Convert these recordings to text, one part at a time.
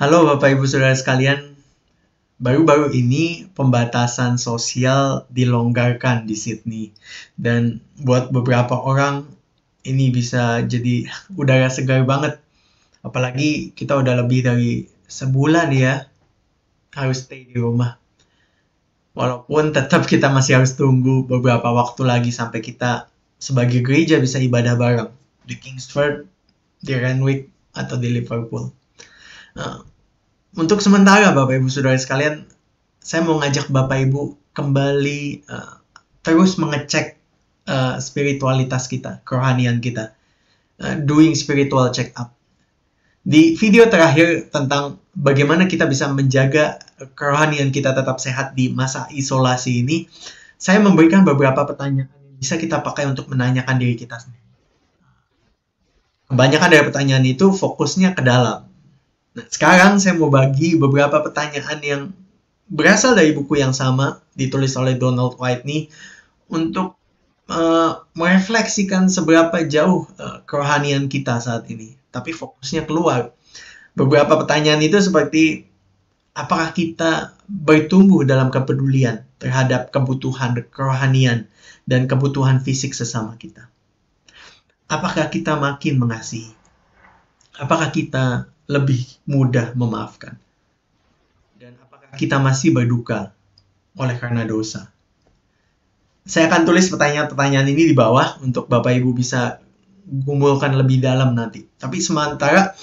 Halo Bapak Ibu Saudara sekalian, baru-baru ini pembatasan sosial dilonggarkan di Sydney. Dan buat beberapa orang ini bisa jadi udara segar banget. Apalagi kita udah lebih dari sebulan ya harus stay di rumah. Walaupun tetap kita masih harus tunggu beberapa waktu lagi sampai kita sebagai gereja bisa ibadah bareng di Kingsford, di Randwick, atau di Liverpool. Untuk sementara Bapak Ibu Saudara sekalian, saya mau ngajak Bapak Ibu kembali terus mengecek spiritualitas kita, kerohanian kita. Doing spiritual check up. Di video terakhir tentang bagaimana kita bisa menjaga kerohanian kita tetap sehat di masa isolasi ini, saya memberikan beberapa pertanyaan yang bisa kita pakai untuk menanyakan diri kita sendiri. Kebanyakan dari pertanyaan itu fokusnya ke dalam. Nah, sekarang saya mau bagi beberapa pertanyaan yang berasal dari buku yang sama, ditulis oleh Donald White nih, untuk merefleksikan seberapa jauh kerohanian kita saat ini. Tapi fokusnya keluar. Beberapa pertanyaan itu seperti, apakah kita bertumbuh dalam kepedulian terhadap kebutuhan kerohanian dan kebutuhan fisik sesama kita? Apakah kita makin mengasihi? Apakah kita lebih mudah memaafkan? Dan apakah kita masih berduka oleh karena dosa? Saya akan tulis pertanyaan-pertanyaan ini di bawah untuk Bapak Ibu bisa gumulkan lebih dalam nanti. Tapi sementara,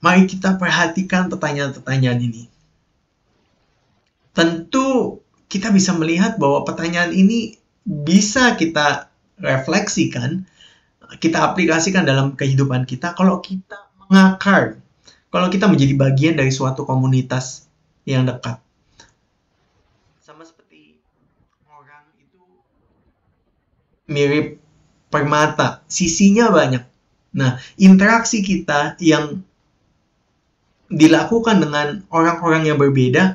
mari kita perhatikan pertanyaan-pertanyaan ini. Tentu kita bisa melihat bahwa pertanyaan ini bisa kita refleksikan, kita aplikasikan dalam kehidupan kita kalau kita mengakar, kalau kita menjadi bagian dari suatu komunitas yang dekat. Sama seperti orang itu mirip permata, sisinya banyak. Nah, interaksi kita yang dilakukan dengan orang-orang yang berbeda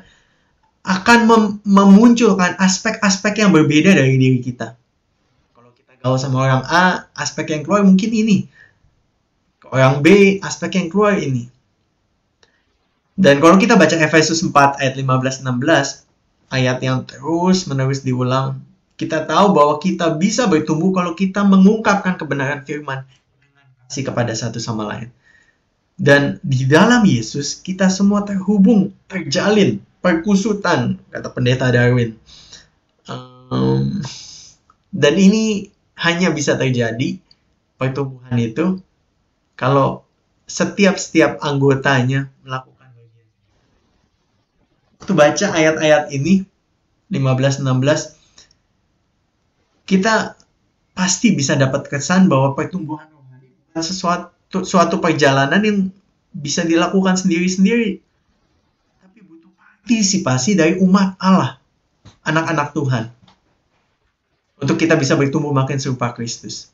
akan memunculkan aspek-aspek yang berbeda dari diri kita. Kalau kita gaul sama orang A, aspek yang keluar mungkin ini. Orang B, aspek yang keluar ini. Dan kalau kita baca Efesus 4 ayat 15-16, ayat yang terus-menerus diulang, kita tahu bahwa kita bisa bertumbuh kalau kita mengungkapkan kebenaran firman dengan kasih kepada satu sama lain. Dan di dalam Yesus, kita semua terhubung, terjalin, perkusutan, kata pendeta Darwin. Dan ini hanya bisa terjadi, pertumbuhan itu, kalau setiap anggotanya melakukan bagian. Waktu baca ayat-ayat ini, 15-16, kita pasti bisa dapat kesan bahwa pertumbuhan rohani bukan suatu perjalanan yang bisa dilakukan sendiri-sendiri. Tapi butuh partisipasi dari umat Allah, anak-anak Tuhan. Untuk kita bisa bertumbuh makin serupa Kristus.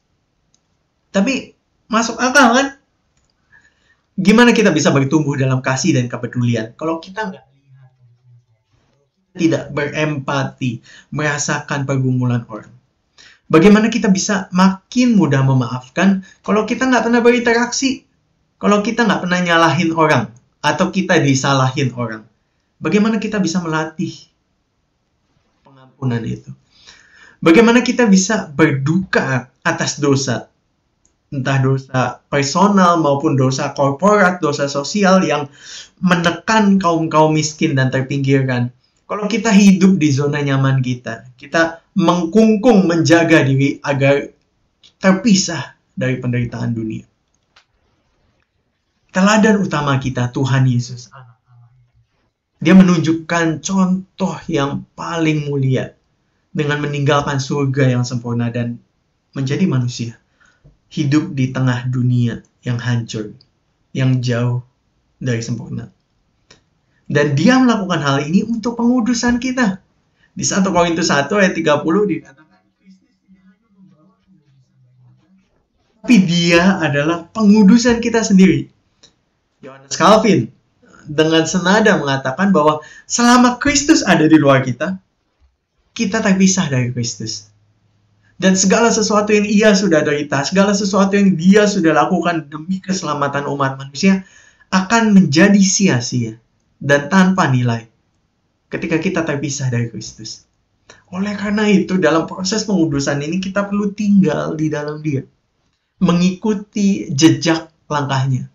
Tapi masuk akal kan? Gimana kita bisa bertumbuh dalam kasih dan kepedulian kalau kita nggak lihat, tidak berempati, merasakan pergumulan orang? Bagaimana kita bisa makin mudah memaafkan kalau kita nggak pernah berinteraksi? Kalau kita nggak pernah nyalahin orang atau kita disalahin orang? Bagaimana kita bisa melatih pengampunan itu? Bagaimana kita bisa berduka atas dosa? Entah dosa personal maupun dosa korporat, dosa sosial yang menekan kaum-kaum miskin dan terpinggirkan. Kalau kita hidup di zona nyaman kita mengkungkung menjaga diri agar terpisah dari penderitaan dunia. Teladan utama kita, Tuhan Yesus, anak Allah. Dia menunjukkan contoh yang paling mulia dengan meninggalkan surga yang sempurna dan menjadi manusia. Hidup di tengah dunia yang hancur, yang jauh dari sempurna. Dan dia melakukan hal ini untuk pengudusan kita. Di 1 Korintus 1 ayat 30 dikatakan, Kristus tidak hanya membawa pengudusan, tapi dia adalah pengudusan kita sendiri. Yohanes Calvin dengan senada mengatakan bahwa selama Kristus ada di luar kita, kita terpisah dari Kristus. Dan segala sesuatu yang ia sudah derita, segala sesuatu yang dia sudah lakukan demi keselamatan umat manusia, akan menjadi sia-sia dan tanpa nilai ketika kita terpisah dari Kristus. Oleh karena itu, dalam proses pengudusan ini kita perlu tinggal di dalam Dia, mengikuti jejak langkahnya,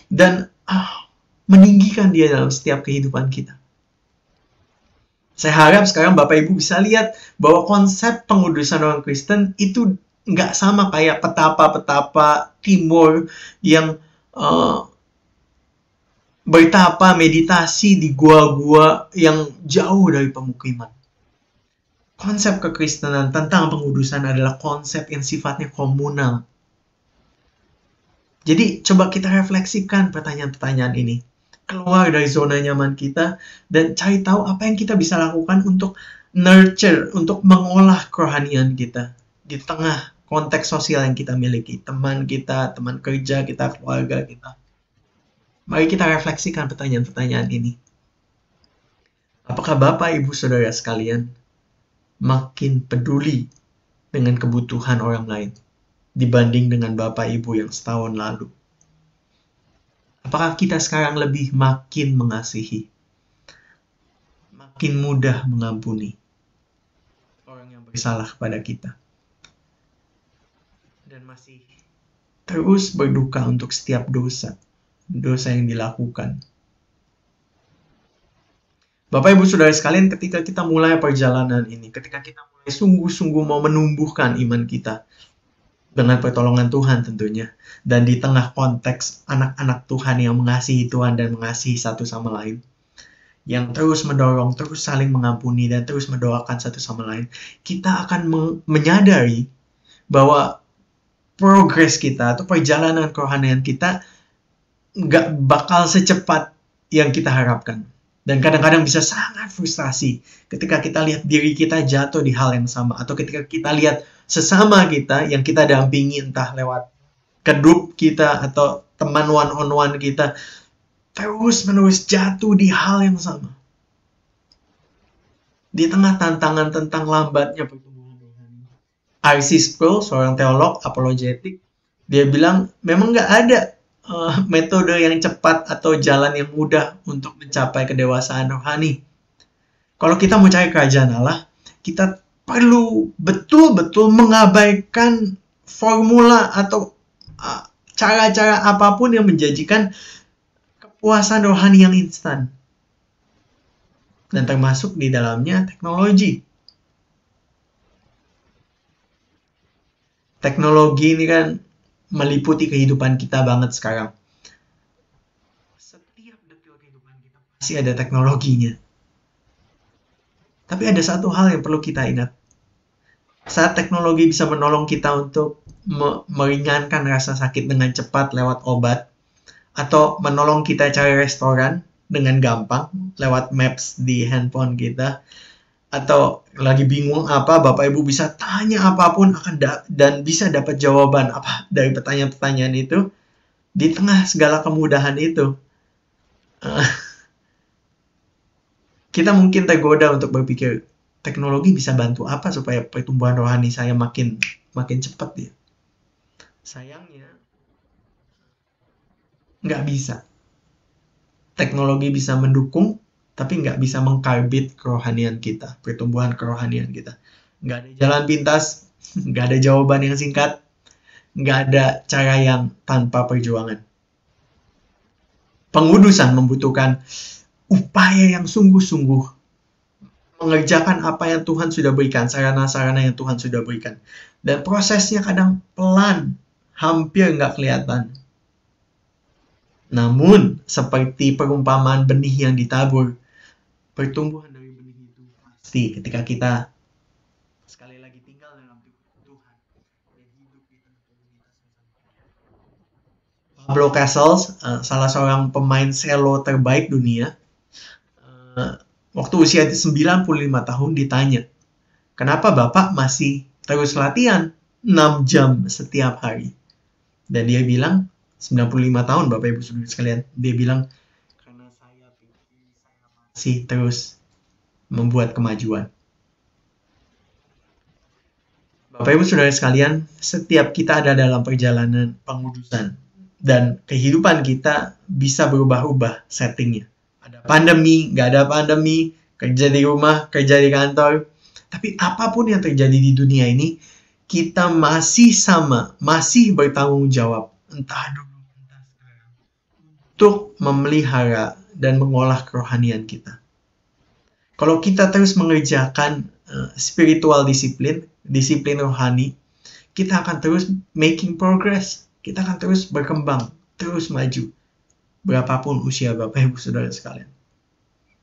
dan meninggikan Dia dalam setiap kehidupan kita. Saya harap sekarang Bapak Ibu bisa lihat bahwa konsep pengudusan orang Kristen itu nggak sama kayak petapa-petapa timur yang bertapa meditasi di gua-gua yang jauh dari pemukiman. Konsep kekristenan tentang pengudusan adalah konsep yang sifatnya komunal. Jadi coba kita refleksikan pertanyaan-pertanyaan ini. Keluar dari zona nyaman kita dan cari tahu apa yang kita bisa lakukan untuk nurture, untuk mengolah kerohanian kita di tengah konteks sosial yang kita miliki, teman kita, teman kerja kita, keluarga kita. Mari kita refleksikan pertanyaan-pertanyaan ini. Apakah Bapak, Ibu, Saudara sekalian makin peduli dengan kebutuhan orang lain dibanding dengan Bapak, Ibu yang setahun lalu? Apakah kita sekarang lebih makin mengasihi, makin mudah mengampuni orang yang bersalah kepada kita, dan masih terus berduka untuk setiap dosa yang dilakukan? Bapak, Ibu, Saudara sekalian, ketika kita mulai perjalanan ini, ketika kita mulai sungguh-sungguh mau menumbuhkan iman kita dengan pertolongan Tuhan tentunya, dan di tengah konteks anak-anak Tuhan yang mengasihi Tuhan dan mengasihi satu sama lain, yang terus mendorong, terus saling mengampuni, dan terus mendoakan satu sama lain, kita akan menyadari bahwa progres kita atau perjalanan kerohanian kita nggak bakal secepat yang kita harapkan. Dan kadang-kadang bisa sangat frustasi ketika kita lihat diri kita jatuh di hal yang sama, atau ketika kita lihat sesama kita yang kita dampingi, entah lewat kedrup kita atau teman one-on-one kita, terus-menerus jatuh di hal yang sama. Di tengah tantangan tentang lambatnya pertumbuhan rohani. R.C. Sproul, seorang teolog apologetik, dia bilang memang nggak ada metode yang cepat atau jalan yang mudah untuk mencapai kedewasaan rohani. Kalau kita mau cari kerajaan Allah, kita perlu betul-betul mengabaikan formula atau cara-cara apapun yang menjanjikan kepuasan rohani yang instan. Dan termasuk di dalamnya teknologi. Teknologi ini kan meliputi kehidupan kita banget sekarang. Setiap detik kehidupan kita pasti ada teknologinya. Tapi ada satu hal yang perlu kita ingat. Saat teknologi bisa menolong kita untuk meringankan rasa sakit dengan cepat lewat obat, atau menolong kita cari restoran dengan gampang lewat maps di handphone kita, atau lagi bingung apa, Bapak Ibu bisa tanya apapun dan bisa dapat jawaban apa dari pertanyaan-pertanyaan itu. Di tengah segala kemudahan itu, kita mungkin tergoda untuk berpikir, teknologi bisa bantu apa supaya pertumbuhan rohani saya makin cepat ya? Sayangnya, nggak bisa. Teknologi bisa mendukung, tapi nggak bisa mengkarbit kerohanian kita, pertumbuhan kerohanian kita. Nggak ada jalan pintas, nggak ada jawaban yang singkat, nggak ada cara yang tanpa perjuangan. Pengudusan membutuhkan upaya yang sungguh-sungguh, mengerjakan apa yang Tuhan sudah berikan, sarana-sarana yang Tuhan sudah berikan. Dan prosesnya kadang pelan, hampir nggak kelihatan. Namun, seperti perumpamaan benih yang ditabur, pertumbuhan dari benih itu pasti ketika kita sekali lagi tinggal dalam Tuhan dan hidup di tengah komunitas. Pablo Casals, salah seorang pemain selo terbaik dunia, waktu usia 95 tahun ditanya, kenapa Bapak masih terus latihan 6 jam setiap hari? Dan dia bilang, 95 tahun Bapak Ibu Saudara sekalian, dia bilang, karena saya pikir saya masih terus membuat kemajuan. Bapak Ibu Saudara sekalian, setiap kita ada dalam perjalanan pengudusan, dan kehidupan kita bisa berubah-ubah settingnya. Ada pandemi, nggak ada pandemi, kerja di rumah, kerja di kantor. Tapi apapun yang terjadi di dunia ini, kita masih sama, masih bertanggung jawab, entah dulu, entah sekarang, untuk memelihara dan mengolah kerohanian kita. Kalau kita terus mengerjakan spiritual disiplin, disiplin rohani, kita akan terus making progress. Kita akan terus berkembang, terus maju. Berapapun usia Bapak Ibu Saudara sekalian.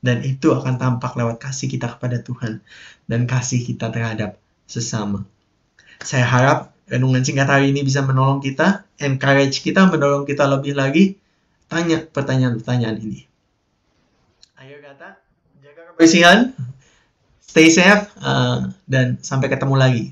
Dan itu akan tampak lewat kasih kita kepada Tuhan dan kasih kita terhadap sesama. Saya harap renungan singkat hari ini bisa menolong kita, encourage kita, mendorong kita lebih lagi. Tanya pertanyaan-pertanyaan ini. Ayo kata, jaga kebersihan, stay safe, dan sampai ketemu lagi.